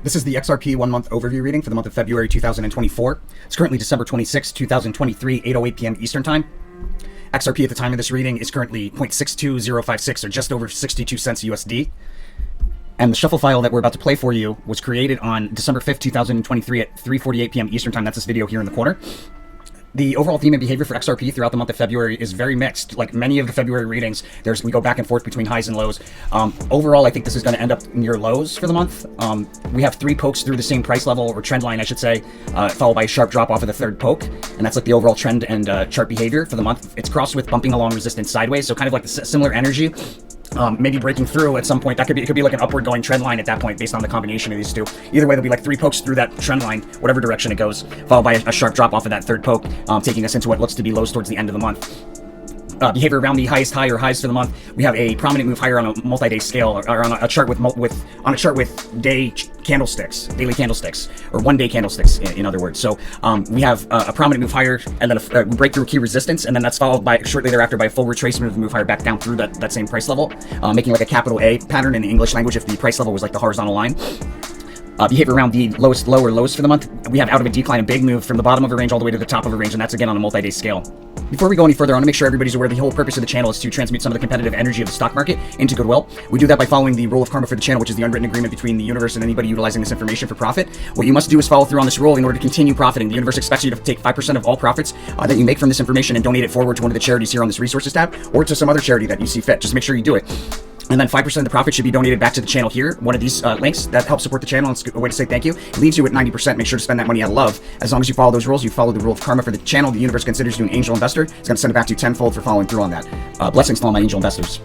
This is the XRP 1-month overview reading for the month of February 2024. It's currently December 26, 2023, 8:08 p.m. Eastern Time. XRP at the time of this reading is currently 0.62056, or just over 62 cents USD. And the shuffle file that we're about to play for you was created on December 5th, 2023 at 3:48 p.m. Eastern Time. That's this video here in the corner. The overall theme and behavior for XRP throughout the month of February is very mixed. Like many of the February readings, we go back and forth between highs and lows. Overall, I think this is going to end up near lows for the month. We have three pokes through the same price level, or trend line, I should say, followed by a sharp drop off of the third poke. And that's like the overall trend and chart behavior for the month. It's crossed with bumping along resistance sideways, so kind of like the similar energy. Maybe breaking through at some point. It could be like an upward going trend line at that point based on the combination of these two. Either way, there'll be like three pokes through that trend line, whatever direction it goes, followed by a sharp drop off of that third poke, taking us into what looks to be lows towards the end of the month. Behavior around the highest high or highs for the month. We have a prominent move higher on a multi-day scale, or on a chart with daily candlesticks, or 1 day candlesticks, in other words. So we have a prominent move higher, and then we break through a key resistance, and then that's followed by shortly thereafter by a full retracement of the move higher back down through that same price level, making like a capital A pattern in the English language if the price level was like the horizontal line. Behavior around the lower lows for the month. We have out of a decline, a big move from the bottom of a range all the way to the top of a range, and that's again on a multi-day scale. Before we go any further, I want to make sure everybody's aware the whole purpose of the channel is to transmute some of the competitive energy of the stock market into goodwill. We do that by following the rule of karma for the channel, which is the unwritten agreement between the universe and anybody utilizing this information for profit. What you must do is follow through on this rule in order to continue profiting. The universe expects you to take 5% of all profits that you make from this information and donate it forward to one of the charities here on this resources tab, or to some other charity that you see fit. Just make sure you do it. And then 5% of the profit should be donated back to the channel here. One of these links that helps support the channel. It's a way to say thank you. It leaves you at 90%. Make sure to spend that money out of love. As long as you follow those rules, you follow the rule of karma for the channel. The universe considers you an angel investor. It's going to send it back to you tenfold for following through on that. Blessings to all my angel investors.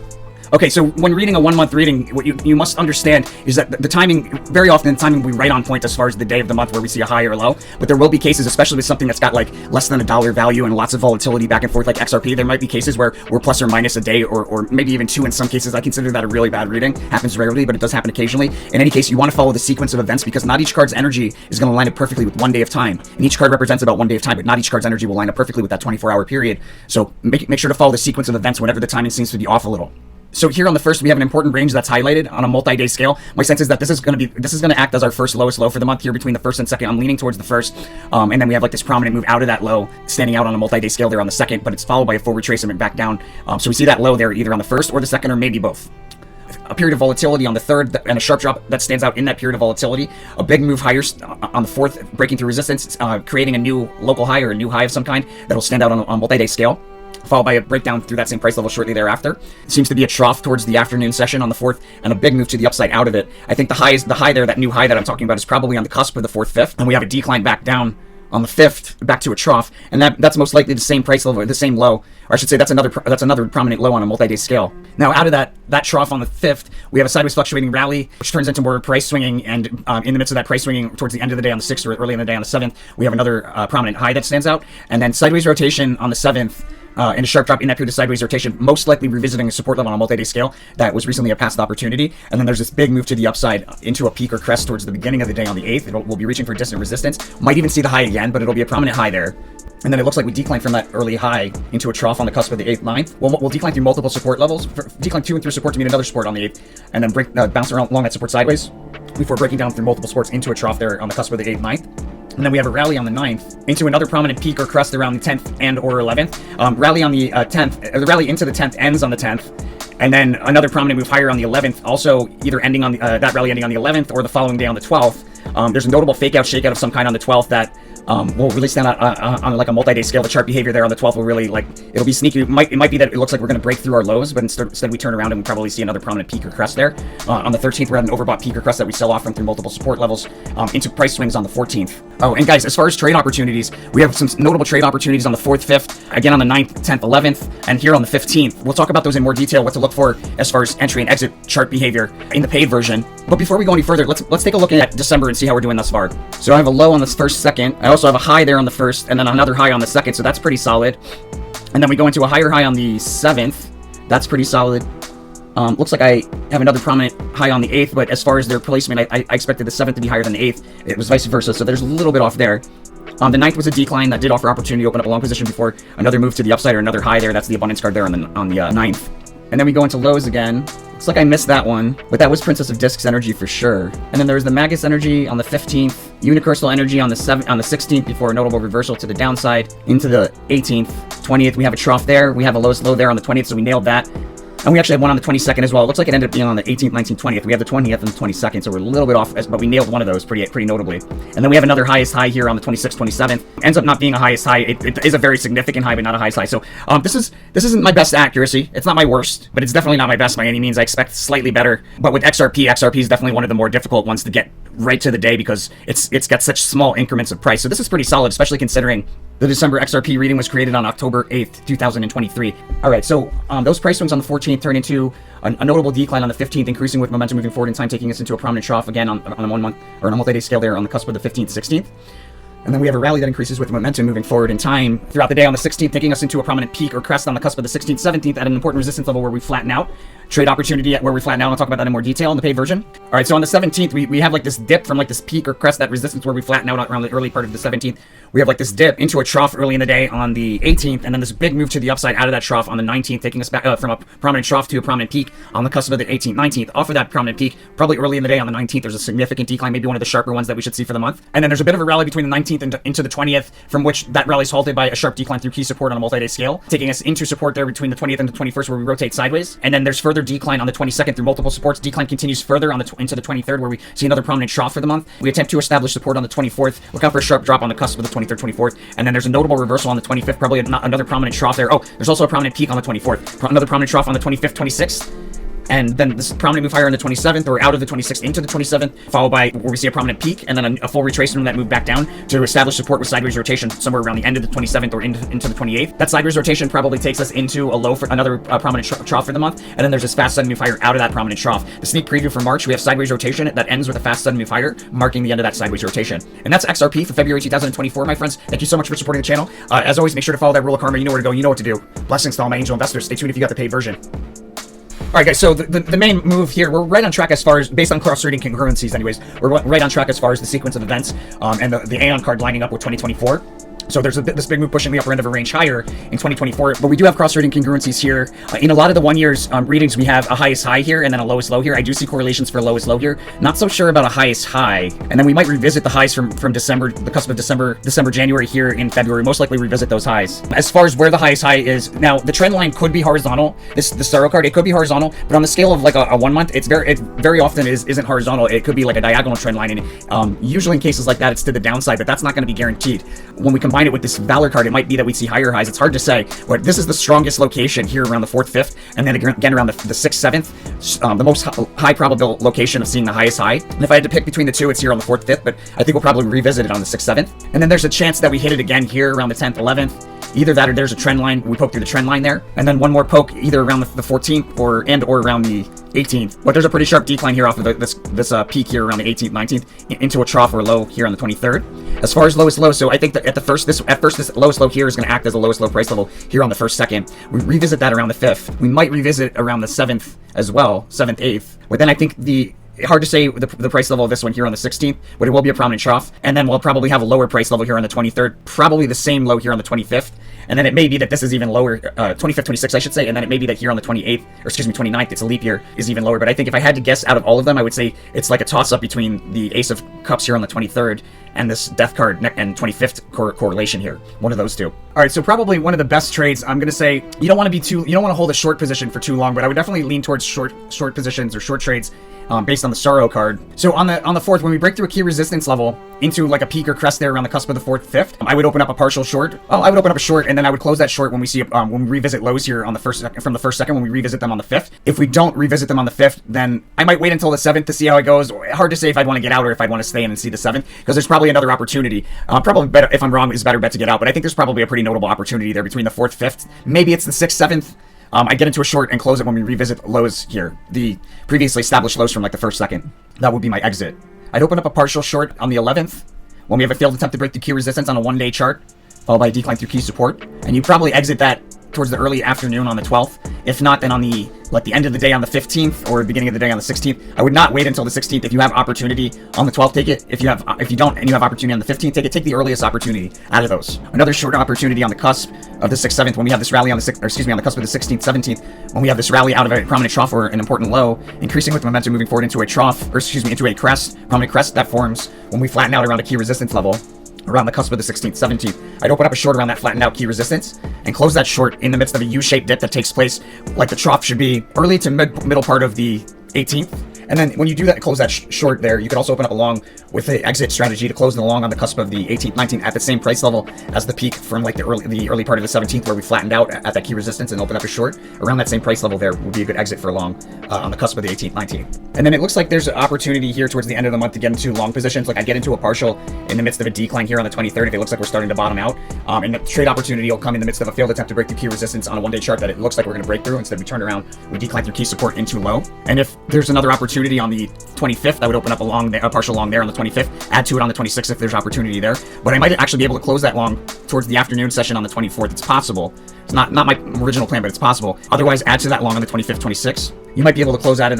Okay, so when reading a 1-month reading, what you must understand is that the timing, very often the timing will be right on point as far as the day of the month where we see a high or a low, but there will be cases, especially with something that's got like less than $1 value and lots of volatility back and forth like XRP, there might be cases where we're plus or minus a day or maybe even two in some cases. I consider that a really bad reading. Happens rarely, but it does happen occasionally. In any case, you want to follow the sequence of events because not each card's energy is going to line up perfectly with 1 day of time. And each card represents about 1 day of time, but not each card's energy will line up perfectly with that 24-hour period. So make sure to follow the sequence of events whenever the timing seems to be off a little. So here on the first, we have an important range that's highlighted on a multi-day scale. My sense is that this is going to act as our first lowest low for the month here between the first and second. I'm leaning towards the first, and then we have like this prominent move out of that low, standing out on a multi-day scale there on the second, but it's followed by a full retracement back down. So we see that low there either on the first or the second, or maybe both. A period of volatility on the third, and a sharp drop that stands out in that period of volatility. A big move higher on the fourth, breaking through resistance, creating a new local high or a new high of some kind that'll stand out on a multi-day scale, followed by a breakdown through that same price level shortly thereafter. It seems to be a trough towards the afternoon session on the fourth, and a big move to the upside out of it. I think the high there, that new high that I'm talking about, is probably on the cusp of the fourth, fifth, and we have a decline back down on the fifth, back to a trough, and that's most likely the same price level, or the same low, or I should say that's another prominent low on a multi-day scale. Now, out of that trough on the fifth, we have a sideways fluctuating rally, which turns into more price swinging, and in the midst of that price swinging, towards the end of the day on the sixth or early in the day on the seventh, we have another prominent high that stands out, and then sideways rotation on the seventh. And a sharp drop in that period of sideways rotation, most likely revisiting a support level on a multi-day scale that was recently a past opportunity. And then there's this big move to the upside into a peak or crest towards the beginning of the day on the 8th. We'll be reaching for distant resistance. Might even see the high again, but it'll be a prominent high there. And then it looks like we decline from that early high into a trough on the cusp of the 8th, 9th. We'll decline through multiple support levels, decline to and through support to meet another support on the 8th, and then bounce around along that support sideways before breaking down through multiple supports into a trough there on the cusp of the 8th, 9th. And then we have a rally on the 9th into another prominent peak or crest around the 10th and or 11th. Rally on the 10th, the rally into the 10th ends on the 10th. And then another prominent move higher on the 11th, also either ending on that rally ending on the 11th or the following day on the 12th. There's a notable fake out, shakeout of some kind on the 12th that will really stand out on like a multi-day scale. The chart behavior there on the 12th will really, like, it'll be sneaky. It might be that it looks like we're going to break through our lows, but instead we turn around and we probably see another prominent peak or crest there. On the 13th, we're at an overbought peak or crest that we sell off from through multiple support levels into price swings on the 14th. Oh, and guys, as far as trade opportunities, we have some notable trade opportunities on the 4th, 5th, again on the 9th, 10th, 11th, and here on the 15th. We'll talk about those in more detail, what to look for as far as entry and exit chart behavior in the paid version. But before we go any further, let's take a look at December and see how we're doing thus far. So I have a low on this first, second. I also have a high there on the first, and then another high on the second, so that's pretty solid. And then we go into a higher high on the 7th. That's pretty solid. Looks like I have another prominent high on the 8th, but as far as their placement, I expected the 7th to be higher than the 8th. It was vice versa, so there's a little bit off there. The 9th was a decline that did offer opportunity to open up a long position before another move to the upside or another high there. That's the abundance card there on the 9th. And then we go into lows again. Looks like I missed that one, but that was Princess of Discs energy for sure. And then there was the Magus energy on the 15th, Unicrystal energy on the 16th before a notable reversal to the downside into the 18th. 20th, we have a trough there. We have a lowest low there on the 20th, so we nailed that. And we actually had one on the 22nd as well. It looks like it ended up being on the 18th, 19th, 20th. We have the 20th and the 22nd, so we're a little bit off, but we nailed one of those pretty notably. And then we have another highest high here on the 26th, 27th. Ends up not being a highest high. It is a very significant high, but not a highest high. So this isn't my best accuracy. It's not my worst, but it's definitely not my best by any means. I expect slightly better. But with XRP is definitely one of the more difficult ones to get right to the day because it's got such small increments of price. So this is pretty solid, especially considering the December XRP reading was created on October 8th, 2023. All right, so those price swings on the 14th turn into a notable decline on the 15th, increasing with momentum moving forward in time, taking us into a prominent trough again on a 1 month or on a multi-day scale there on the cusp of the 15th, 16th. And then we have a rally that increases with momentum moving forward in time throughout the day on the 16th, taking us into a prominent peak or crest on the cusp of the 16th, 17th at an important resistance level where we flatten out. Trade opportunity at where we flatten out. I'll talk about that in more detail in the paid version. All right, so on the 17th, we have like this dip from like this peak or crest, that resistance where we flatten out around the early part of the 17th. We have like this dip into a trough early in the day on the 18th, and then this big move to the upside out of that trough on the 19th, taking us back from a prominent trough to a prominent peak on the cusp of the 18th, 19th. Off of that prominent peak, probably early in the day on the 19th, there's a significant decline, maybe one of the sharper ones that we should see for the month. And then there's a bit of a rally between the 19th and into the 20th, from which that rally is halted by a sharp decline through key support on a multi-day scale, taking us into support there between the 20th and the 21st where we rotate sideways. And then there's further decline on the 22nd through multiple supports. Decline continues further on into the 23rd where we see another prominent trough for the month. We attempt to establish support on the 24th. Look out for a sharp drop on the cusp of the 23rd, 24th. And then there's a notable reversal on the 25th, probably another prominent trough there. Oh, there's also a prominent peak on the 24th. Another prominent trough on the 25th, 26th. And then this prominent move higher on the 27th, or out of the 26th into the 27th, followed by where we see a prominent peak, and then a full retracement of that move back down to establish support with sideways rotation somewhere around the end of the 27th or into the 28th. That sideways rotation probably takes us into a low for another prominent trough for the month, and then there's this fast sudden move higher out of that prominent trough. The sneak preview for March, we have sideways rotation that ends with a fast sudden move higher, marking the end of that sideways rotation. And that's XRP for February 2024, my friends. Thank you so much for supporting the channel. As always, make sure to follow that rule of karma. You know where to go, you know what to do. Blessings to all my angel investors. Stay tuned if you got the paid version. All right, guys, so the main move here, we're right on track as far as, based on cross-reading congruencies anyways, we're right on track as far as the sequence of events and the Aeon card lining up with 2024. So there's this big move pushing the upper end of a range higher in 2024, but we do have cross-rating congruencies here. In a lot of the 1 year's readings, we have a highest high here and then a lowest low here. I do see correlations for lowest low here. Not so sure about a highest high. And then we might revisit the highs from December, the cusp of December, January here in February. Most likely revisit those highs. As far as where the highest high is, now the trend line could be horizontal. The Starro card, it could be horizontal, but on the scale of like a 1 month, it very often isn't horizontal. It could be like a diagonal trend line, and usually in cases like that, it's to the downside, but that's not going to be guaranteed. When we combine it with this Valor card, it might be that we see higher highs. It's hard to say, but this is the strongest location here around the 4th, 5th, and then again around the 6th, 7th, the most high probable location of seeing the highest high. And if I had to pick between the two, it's here on the 4th, 5th, but I think we'll probably revisit it on the 6th, 7th. And then there's a chance that we hit it again here around the 10th, 11th. Either that or there's a trend line. We poke through the trend line there. And then one more poke either around the 14th or around the 18th. But there's a pretty sharp decline here off of this peak here around the 18th, 19th into a trough or low here on the 23rd. As far as lowest low, so I think that at first this lowest low here is going to act as a lowest low price level here on the 1st, 2nd. We revisit that around the 5th. We might revisit around the 7th as well, 7th, 8th. But then I think hard to say the price level of this one here on the 16th, but it will be a prominent trough. And then we'll probably have a lower price level here on the 23rd, probably the same low here on the 25th. And then it may be that this is even lower, 25th, 26th, I should say. And then it may be that here on the 28th, or excuse me, 29th, it's a leap year, is even lower. But I think if I had to guess out of all of them, I would say it's like a toss-up between the Ace of Cups here on the 23rd and this Death card and 25th correlation here. One of those two. All right, so probably one of the best trades, I'm going to say, you don't want to hold a short position for too long, but I would definitely lean towards short positions or short trades based on the Starro card. So on the 4th, when we break through a key resistance level into like a peak or crest there around the cusp of the 4th, 5th, I would open up a partial short. I would open up a short, and then I would close that short when we see when we revisit lows here on the 1st, from the 1st, 2nd, when we revisit them on the 5th. If we don't revisit them on the 5th, then I might wait until the 7th to see how it goes. Hard to say if I'd want to get out or if I'd want to stay in and see the 7th, because there's probably another opportunity. Probably better, if I'm wrong, is a better bet to get out, but I think there's probably a pretty notable opportunity there between the 4th, 5th. Maybe it's the 6th, 7th. I get into a short and close it when we revisit lows here, the previously established lows from like the 1st, 2nd. That would be my exit. I'd open up a partial short on the 11th when we have a failed attempt to break through key resistance on a 1-day chart, followed by a decline through key support, and you probably exit that towards the early afternoon on the 12th. If not, then on the end of the day on the 15th or beginning of the day on the 16th. I would not wait until the 16th. If you have opportunity on the 12th, take it. If you don't and you have opportunity on the 15th, take it. Take the earliest opportunity out of those. Another short opportunity on the cusp of the 6th, 7th, when we have this rally on the 6th, or excuse me, on the cusp of the 16th, 17th, when we have this rally out of a prominent trough or an important low, increasing with momentum moving forward into a trough, or excuse me, into a crest, prominent crest that forms when we flatten out around a key resistance level. Around the cusp of the 16th, 17th, I'd open up a short around that flattened out key resistance and close that short in the midst of a U-shaped dip that takes place like the trough should be early to middle part of the 18th. And then when you do that, close that short there, you could also open up a long with the exit strategy to close the long on the cusp of the 18th, 19th at the same price level as the peak from like the early part of the 17th where we flattened out at that key resistance and open up a short. Around that same price level there would be a good exit for a long on the cusp of the 18th, 19th. And then it looks like there's an opportunity here towards the end of the month to get into long positions. Like I get into a partial in the midst of a decline here on the 23rd if it looks like we're starting to bottom out. And the trade opportunity will come in the midst of a failed attempt to break through key resistance on a one-day chart that it looks like we're going to break through. Instead, we turn around, we decline through key support into low. And if there's another opportunity on the 25th, I would open up a partial long there on the 25th, add to it on the 26th if there's opportunity there. But I might actually be able to close that long towards the afternoon session on the 24th. It's possible. It's not my original plan, but it's possible. Otherwise, add to that long on the 25th, 26th. You might be able to close out of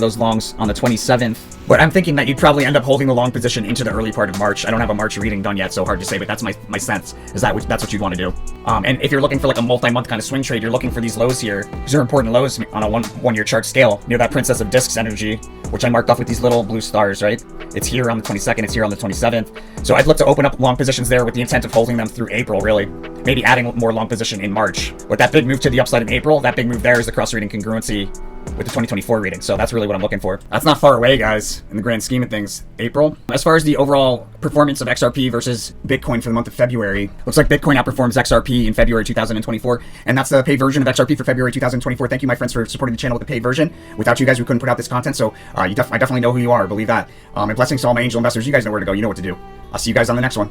those longs on the 27th. But I'm thinking that you'd probably end up holding the long position into the early part of March. I don't have a March reading done yet, so hard to say, but that's my sense, is that's what you'd want to do. And if you're looking for like a multi-month kind of swing trade, you're looking for these lows here. These are important lows on a one-year chart scale near that Princess of Discs energy, which I marked off with these little blue stars, right? It's here on the 22nd, it's here on the 27th. So I'd look to open up long positions there with the intent of holding them through April, really. Maybe adding more long position in March. With that big move to the upside in April, that big move there is the cross-reading congruency with the 2024 reading. So that's really what I'm looking for. That's not far away, guys, in the grand scheme of things. April. As far as the overall performance of XRP versus Bitcoin for the month of February, looks like Bitcoin outperforms XRP in February 2024. And that's the paid version of XRP for February 2024. Thank you, my friends, for supporting the channel with the paid version. Without you guys, we couldn't put out this content. So I definitely know who you are. Believe that. And blessings to all my angel investors. You guys know where to go. You know what to do. I'll see you guys on the next one.